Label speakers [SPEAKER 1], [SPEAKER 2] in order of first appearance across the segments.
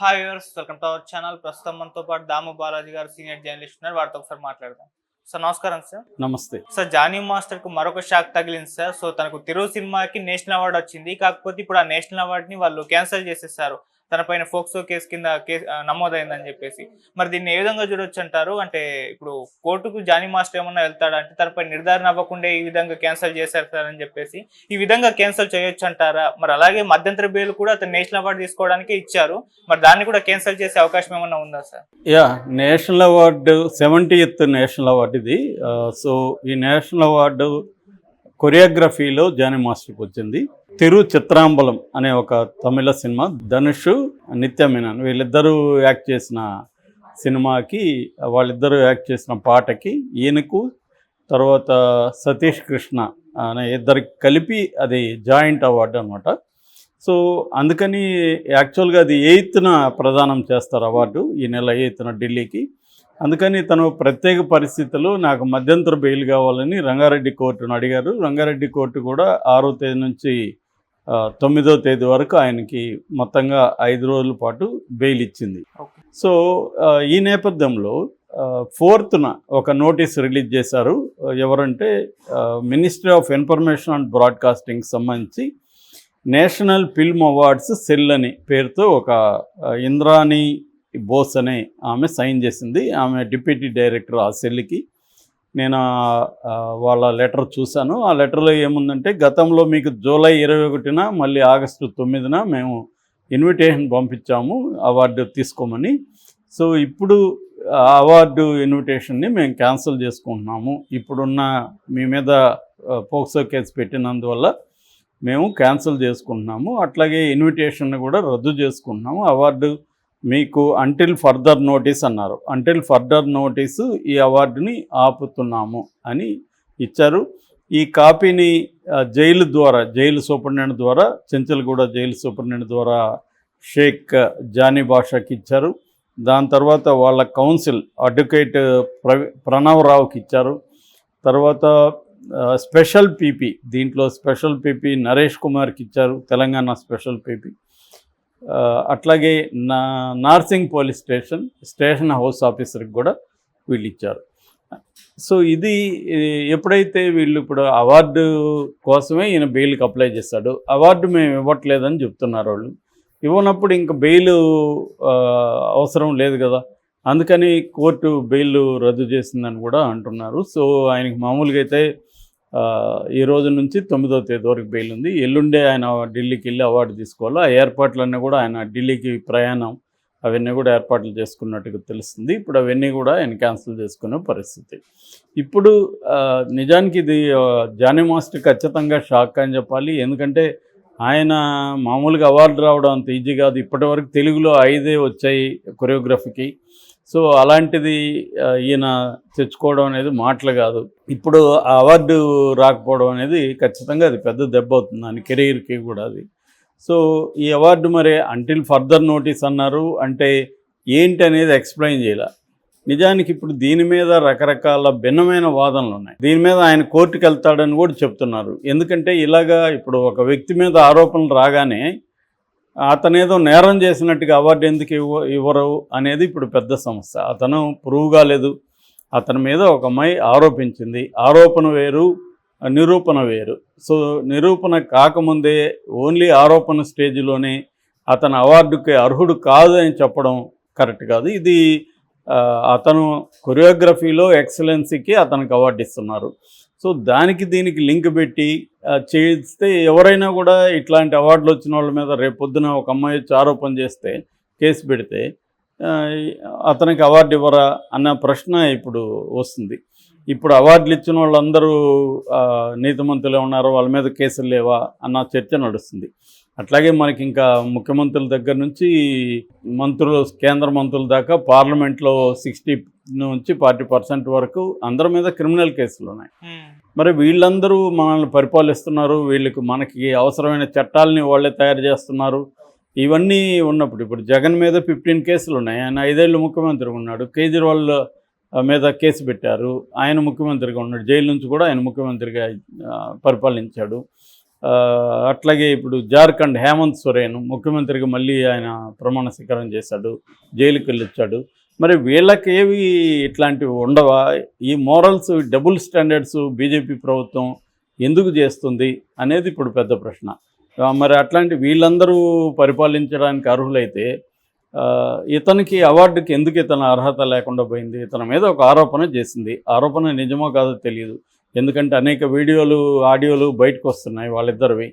[SPEAKER 1] Hi viewers, welcome to our channel. ప్రస్తుతం మనతో పాటు దాము బాలాజీ గారు సీనియర్ జర్నలిస్ట్ ఉన్నారు. వారితో ఒకసారి మాట్లాడదాం. సార్ నమస్కారం సార్.
[SPEAKER 2] నమస్తే.
[SPEAKER 1] సార్, జానీ మాస్టర్ కు మరొక షాక్ తగిలింది సార్. సో తనకు తిరు సినిమాకి నేషనల్ అవార్డు వచ్చింది. కాకపోతే ఇప్పుడు ఆ నేషనల్ అవార్డుని వాళ్ళు క్యాన్సిల్ చేసేసారు. తన పైన ఫోక్సో కేసు కింద నమోదైందని చెప్పేసి. మరి దీన్ని ఏ విధంగా చూడొచ్చు అంటారు? అంటే ఇప్పుడు కోర్టుకు జానీ మాస్టర్ ఏమన్నా వెళ్తాడా అంటే తనపై నిర్ధారణ అవ్వకుండా ఈ విధంగా క్యాన్సిల్ చేశారు సార్ అని చెప్పేసి ఈ విధంగా క్యాన్సిల్ చేయొచ్చు అంటారా? మరి అలాగే మధ్యంతర బెయిల్ కూడా అతను నేషనల్ అవార్డు తీసుకోవడానికి ఇచ్చారు. మరి దాన్ని కూడా క్యాన్సిల్ చేసే అవకాశం ఏమన్నా ఉందా sir?
[SPEAKER 2] National award 70th national award ఇది. సో ఈ నేషనల్ అవార్డు కొరియోగ్రఫీలో జానీ మాస్టర్కి వచ్చింది. తిరు చిత్రాంబలం అనే ఒక తమిళ సినిమా, ధనుష్, నిత్య మీనన్ వీళ్ళిద్దరూ యాక్ట్ చేసిన సినిమాకి, వాళ్ళిద్దరూ యాక్ట్ చేసిన పాటకి ఈయనకు, తర్వాత సతీష్ కృష్ణ అనే ఇద్దరికి కలిపి అది జాయింట్ అవార్డు అనమాట. సో అందుకని యాక్చువల్గా అది 8th ప్రదానం చేస్తారు అవార్డు, ఈ నెల 8th ఢిల్లీకి. అందుకని తను ప్రత్యేక పరిస్థితుల్లో నాకు మధ్యంతర బెయిల్ కావాలని రంగారెడ్డి కోర్టును అడిగారు. రంగారెడ్డి కోర్టు కూడా 6వ తేదీ నుంచి 9వ తేదీ వరకు ఆయనకి మొత్తంగా 5 రోజుల పాటు బెయిల్ ఇచ్చింది. సో ఈ నేపథ్యంలో 4th ఒక నోటీస్ రిలీజ్ చేశారు. ఎవరంటే ministry of information and broadcasting సంబంధించి నేషనల్ ఫిల్మ్ అవార్డ్స్ సెల్ అని పేరుతో ఒక ఇంద్రాణి బోస్ అనే ఆమె సైన్ చేసింది. ఆమె డిప్యూటీ డైరెక్టర్ ఆ సెల్కి. నేను వాళ్ళ లెటర్ చూశాను. ఆ లెటర్లో ఏముందంటే, గతంలో మీకు జూలై 21న మళ్ళీ ఆగస్టు 9న మేము ఇన్విటేషన్ పంపించాము అవార్డు తీసుకోమని. సో ఇప్పుడు ఆ అవార్డు ఇన్విటేషన్ని మేము క్యాన్సిల్ చేసుకుంటున్నాము. ఇప్పుడున్న మీ మీద పోక్సో కేసు పెట్టినందువల్ల మేము క్యాన్సిల్ చేసుకుంటున్నాము. అట్లాగే ఇన్విటేషన్ కూడా రద్దు చేసుకుంటున్నాము. అవార్డు మీకు అంటిల్ ఫర్దర్ నోటీస్ అన్నారు. అంటిల్ ఫర్దర్ నోటీసు ఈ అవార్డుని ఆపుతున్నాము అని ఇచ్చారు. ఈ కాపీని జైలు సూపరింటెండెంట్ ద్వారా, చెంచల్గూడ జైలు సూపరింటెండెంట్ ద్వారా షేక్ జానీ బాషాకి ఇచ్చారు. దాని తర్వాత వాళ్ళ కౌన్సిల్ అడ్వకేట్ ప్రణవ్ రావుకి ఇచ్చారు. తర్వాత స్పెషల్ పీపీ, దీంట్లో స్పెషల్ పీపీ నరేష్ కుమార్కి ఇచ్చారు, తెలంగాణ స్పెషల్ పీపీ. అట్లాగే నార్సింగ్ పోలీస్ స్టేషన్ హౌస్ ఆఫీసర్కి కూడా వీళ్ళు ఇచ్చారు. సో ఇది ఎప్పుడైతే వీళ్ళు ఇప్పుడు అవార్డు కోసమే ఈయన బెయిల్కి అప్లై చేశాడు. అవార్డు మేము ఇవ్వట్లేదని చెప్తున్నారు వాళ్ళు. ఇవ్వనప్పుడు ఇంకా బెయిల్ అవసరం లేదు కదా, అందుకని కోర్టు బెయిల్ రద్దు చేసిందని కూడా అంటున్నారు. సో ఆయనకి మామూలుగా అయితే ఈ రోజు నుంచి 9వ తేదీ వరకు బెయిల్ ఉంది. ఎల్లుండే ఆయన ఢిల్లీకి వెళ్ళి అవార్డు తీసుకోవాలి. ఆ ఏర్పాట్లన్నీ కూడా ఆయన ఢిల్లీకి ప్రయాణం అవన్నీ కూడా ఏర్పాట్లు చేసుకున్నట్టుగా తెలుస్తుంది. ఇప్పుడు అవన్నీ కూడా ఆయన క్యాన్సిల్ చేసుకునే పరిస్థితి. ఇప్పుడు నిజానికి ఇది జానీ మాస్టర్ ఖచ్చితంగా షాక్ అని చెప్పాలి. ఎందుకంటే ఆయన మామూలుగా అవార్డు రావడం అంత ఈజీ కాదు. ఇప్పటివరకు తెలుగులో 5 వచ్చాయి కొరియోగ్రఫీకి. సో అలాంటిది ఈయన తెచ్చుకోవడం అనేది మాటలు కాదు. ఇప్పుడు ఆ అవార్డు రాకపోవడం అనేది ఖచ్చితంగా అది పెద్ద దెబ్బ అవుతుంది ఆయన కెరీర్కి కూడా అది. సో ఈ అవార్డు మరి అంటిల్ ఫర్దర్ నోటీస్ అన్నారు, అంటే ఏంటి అనేది ఎక్స్ప్లెయిన్ చేయాల. నిజానికి ఇప్పుడు దీని మీద రకరకాల భిన్నమైన వాదనలు ఉన్నాయి. దీని మీద ఆయన కోర్టుకు వెళ్తాడని కూడా చెప్తున్నారు. ఎందుకంటే ఇలాగా ఇప్పుడు ఒక వ్యక్తి మీద ఆరోపణలు రాగానే అతనేదో నేరం చేసినట్టుగా అవార్డు ఎందుకు ఇవ్వరు అనేది ఇప్పుడు పెద్ద సమస్య. అతను ప్రూవ్ కాలేదు. అతని మీద ఒక అమ్మాయి ఆరోపించింది. ఆరోపణ వేరు, నిరూపణ వేరు. సో నిరూపణ కాకముందే ఓన్లీ ఆరోపణ స్టేజ్లోనే అతను అవార్డుకి అర్హుడు కాదు అని చెప్పడం కరెక్ట్ కాదు. ఇది అతను కొరియోగ్రఫీలో ఎక్సలెన్సీకి అతనికి అవార్డు ఇస్తున్నారు. సో దానికి దీనికి లింక్ పెట్టి చేస్తే ఎవరైనా కూడా ఇట్లాంటి అవార్డులు వచ్చిన వాళ్ళ మీద రేపొద్దున ఒక అమ్మాయి వచ్చి ఆరోపణ చేస్తే, కేసు పెడితే అతనికి అవార్డు ఇవ్వరా అన్న ప్రశ్న ఇప్పుడు వస్తుంది. ఇప్పుడు అవార్డులు ఇచ్చిన వాళ్ళందరూ నీతిమంతులే ఉన్నారు, వాళ్ళ మీద కేసులు లేవా అన్న చర్చ నడుస్తుంది. అట్లాగే మనకి ఇంకా ముఖ్యమంత్రుల దగ్గర నుంచి మంత్రులు, కేంద్ర మంత్రుల దాకా పార్లమెంట్లో 60 నుంచి 40% వరకు అందరి మీద క్రిమినల్ కేసులు ఉన్నాయి. మరి వీళ్ళందరూ మనల్ని పరిపాలిస్తున్నారు, వీళ్ళకి మనకి అవసరమైన చట్టాలని వాళ్ళే తయారు చేస్తున్నారు. ఇవన్నీ ఉన్నప్పుడు ఇప్పుడు జగన్ మీద 15 కేసులు ఉన్నాయి. ఆయన 5 ఏళ్ళు ముఖ్యమంత్రి ఉన్నాడు. కేజ్రీవాల్ మీద కేసు పెట్టారు, ఆయన ముఖ్యమంత్రిగా ఉన్నాడు. జైలు నుంచి కూడా ఆయన ముఖ్యమంత్రిగా పరిపాలించాడు. అట్లాగే ఇప్పుడు జార్ఖండ్ హేమంత్ సోరెన్ ముఖ్యమంత్రిగా మళ్ళీ ఆయన ప్రమాణ స్వీకారం చేశాడు, జైలుకి వెళ్ళొచ్చాడు. మరి వీళ్ళకేవి ఇట్లాంటివి ఉండవా? ఈ మోరల్స్ డబుల్ స్టాండర్డ్స్ బీజేపీ ప్రభుత్వం ఎందుకు చేస్తుంది అనేది ఇప్పుడు పెద్ద ప్రశ్న. మరి అట్లాంటి వీళ్ళందరూ పరిపాలించడానికి అర్హులైతే ఇతనికి అవార్డుకి ఎందుకు ఇతను అర్హత లేకుండా పోయింది? ఇతని మీద ఒక ఆరోపణ చేసింది. ఆరోపణ నిజమో కాదో తెలియదు, ఎందుకంటే అనేక వీడియోలు ఆడియోలు బయటకు వస్తున్నాయి వాళ్ళిద్దరివి.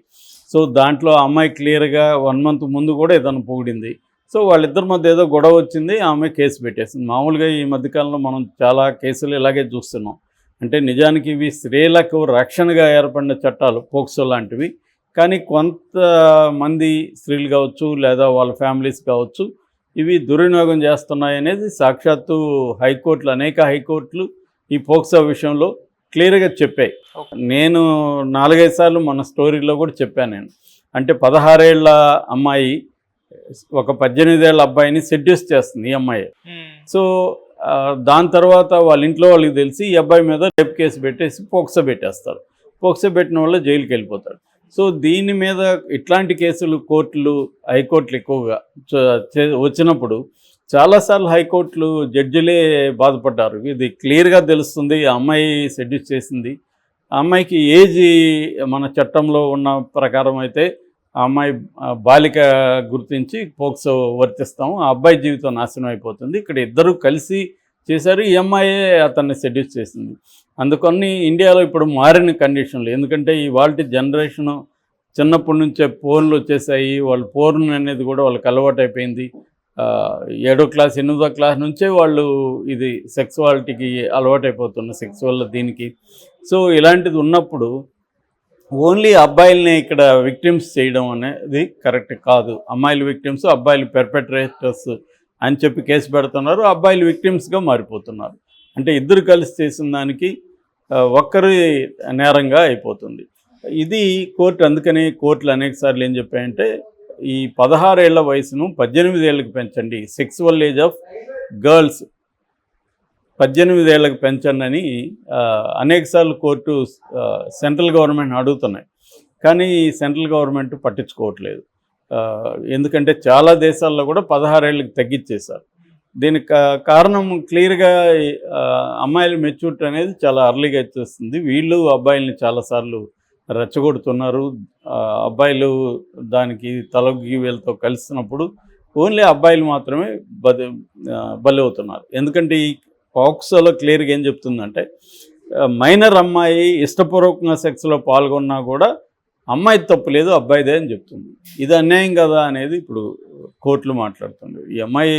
[SPEAKER 2] సో దాంట్లో ఆ అమ్మాయి క్లియర్గా 1 month ముందు కూడా ఇతను పొగిడింది. సో వాళ్ళిద్దరి మధ్య ఏదో గొడవ వచ్చింది, ఆమె కేసు పెట్టేసింది. మామూలుగా ఈ మధ్యకాలంలో మనం చాలా కేసులు ఇలాగే చూస్తున్నాం. అంటే నిజానికి ఇవి స్త్రీలకు రక్షణగా ఏర్పడిన చట్టాలు, పోక్సో లాంటివి. కానీ కొంతమంది స్త్రీలు కావచ్చు లేదా వాళ్ళ ఫ్యామిలీస్ కావచ్చు ఇవి దుర్వినియోగం చేస్తున్నాయి అనేది సాక్షాత్తు హైకోర్టులు, అనేక హైకోర్టులు ఈ పోక్సో విషయంలో క్లియర్గా చెప్పాయి. నేను 4-5 సార్లు మన స్టోరీలో కూడా చెప్పాను నేను. అంటే 16 ఏళ్ల అమ్మాయి ఒక 18 ఏళ్ల అబ్బాయిని సెడ్యూస్ చేస్తుంది ఈ అమ్మాయి. సో దాని తర్వాత వాళ్ళ ఇంట్లో వాళ్ళకి తెలిసి ఈ అబ్బాయి మీద రేప్ కేసు పెట్టేసి పోక్సో పెట్టేస్తారు. పోక్సో పెట్టిన వల్ల జైలుకి వెళ్ళిపోతాడు. సో దీని మీద ఇట్లాంటి కేసులు కోర్టులు, హైకోర్టులు ఎక్కువగా వచ్చినప్పుడు చాలాసార్లు హైకోర్టులు జడ్జిలే బాధపడ్డారు. ఇది క్లియర్గా తెలుస్తుంది, ఆ అమ్మాయి సెడ్యూస్ చేసింది. ఆ అమ్మాయికి ఏజ్ మన చట్టంలో ఉన్న ప్రకారం అయితే ఆ అమ్మాయి బాలిక గుర్తించి పోక్సో వర్తిస్తాము, ఆ అబ్బాయి జీవితం నాశనం అయిపోతుంది. ఇక్కడ ఇద్దరు కలిసి చేశారు, ఈ అమ్మాయే అతన్ని సెడ్యూస్ చేసింది. అందుకని ఇండియాలో ఇప్పుడు మారిన కండిషన్లు, ఎందుకంటే ఇవాళ జనరేషను చిన్నప్పటి నుంచే ఫోన్లు వచ్చేసాయి. వాళ్ళు ఫోన్ అనేది కూడా వాళ్ళకి అలవాటు అయిపోయింది. 7వ క్లాస్ 8వ క్లాస్ నుంచే వాళ్ళు ఇది సెక్సువాలిటీకి అలవాటైపోతున్న సెక్సువల్ దీనికి. సో ఇలాంటిది ఉన్నప్పుడు ఓన్లీ అబ్బాయిల్ని ఇక్కడ విక్టిమ్స్ చేయడం అనేది కరెక్ట్ కాదు. అమ్మాయిలు విక్టిమ్స్, అబ్బాయిలు పెర్పెట్రేటర్స్ అని చెప్పి కేసు పెడుతున్నారు, అబ్బాయిలు విక్టిమ్స్గా మారిపోతున్నారు. అంటే ఇద్దరు కలిసి చేసిన దానికి ఒక్కరి నేరంగా అయిపోతుంది. ఇది కోర్టు, అందుకని కోర్టులు అనేక సార్లు ఏం చెప్పాయంటే ఈ 16 ఏళ్ల వయసును 18 ఏళ్ళకి పెంచండి, సెక్సువల్ ఏజ్ ఆఫ్ గర్ల్స్ 18 ఏళ్ళకి పెంచండి అని అనేకసార్లు కోర్టు సెంట్రల్ గవర్నమెంట్ అడుగుతున్నాయి. కానీ సెంట్రల్ గవర్నమెంట్ పట్టించుకోవట్లేదు. ఎందుకంటే చాలా దేశాల్లో కూడా 16 ఏళ్ళకి తగ్గించేశారు. దీనికి కారణం క్లియర్గా అమ్మాయిల మెచ్యూరిటీ అనేది చాలా అర్లీగా వచ్చేస్తుంది. వీళ్ళు అబ్బాయిల్ని చాలాసార్లు రెచ్చగొడుతున్నారు. అబ్బాయిలు దానికి తలొగ్గి వీళ్ళతో కలిసినప్పుడు ఓన్లీ అబ్బాయిలు మాత్రమే బలవుతున్నారు. ఎందుకంటే ఈ పోక్సోలో క్లియర్గా ఏం చెప్తుందంటే మైనర్ అమ్మాయి ఇష్టపూర్వకంగా సెక్స్లో పాల్గొన్నా కూడా అమ్మాయి తప్పు లేదు, అబ్బాయిదే అని చెప్తుంది. ఇది అన్యాయం కదా అనేది ఇప్పుడు కోర్టులు మాట్లాడుతుంది. ఈ అమ్మాయి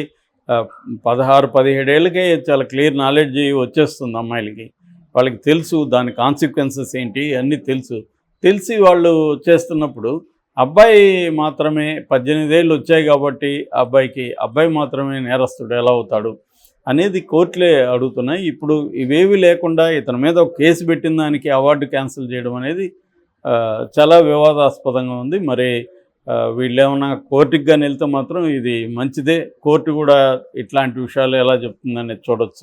[SPEAKER 2] 16-17 ఏళ్ళకే చాలా క్లియర్ నాలెడ్జ్ వచ్చేస్తుంది అమ్మాయిలకి. వాళ్ళకి తెలుసు దాని కాన్సిక్వెన్సెస్ ఏంటి అన్నీ తెలిసి వాళ్ళు చేస్తున్నప్పుడు అబ్బాయి మాత్రమే 18 ఏళ్ళు వచ్చాయి కాబట్టి అబ్బాయి మాత్రమే నేరస్తుడు ఎలా అవుతాడు అనేది కోర్టులే అడుగుతున్నాయి. ఇప్పుడు ఇవేవి లేకుండా ఇతని మీద ఒక కేసు పెట్టిన దానికి అవార్డు క్యాన్సిల్ చేయడం అనేది చాలా వివాదాస్పదంగా ఉంది. మరి వీళ్ళు ఏమన్నా కోర్టుకి కానీ వెళ్తే మాత్రం ఇది మంచిదే. కోర్టు కూడా ఇట్లాంటి విషయాలు ఎలా చెప్తుందనేది చూడవచ్చు.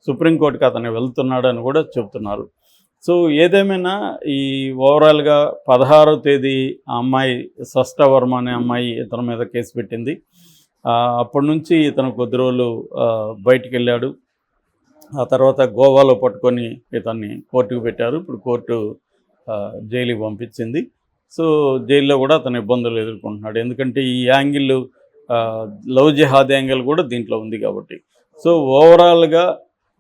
[SPEAKER 2] సుప్రీంకోర్టుకి అతను వెళ్తున్నాడని కూడా చెప్తున్నారు. సో ఏదేమైనా ఈ ఓవరాల్గా 16వ తేదీ ఆ అమ్మాయి షష్ఠ వర్మ అనే అమ్మాయి ఇతని మీద కేసు పెట్టింది. అప్పటి నుంచి ఇతను కొద్ది రోజులు బయటికి వెళ్ళాడు. ఆ తర్వాత గోవాలో పట్టుకొని ఇతన్ని కోర్టుకు పెట్టారు. ఇప్పుడు కోర్టు జైలుకి పంపించింది. సో జైల్లో కూడా అతను ఇబ్బందులు ఎదుర్కొంటున్నాడు. ఎందుకంటే ఈ యాంగిల్ లవ్ జిహాద్ యాంగిల్ కూడా దీంట్లో ఉంది కాబట్టి. సో ఓవరాల్గా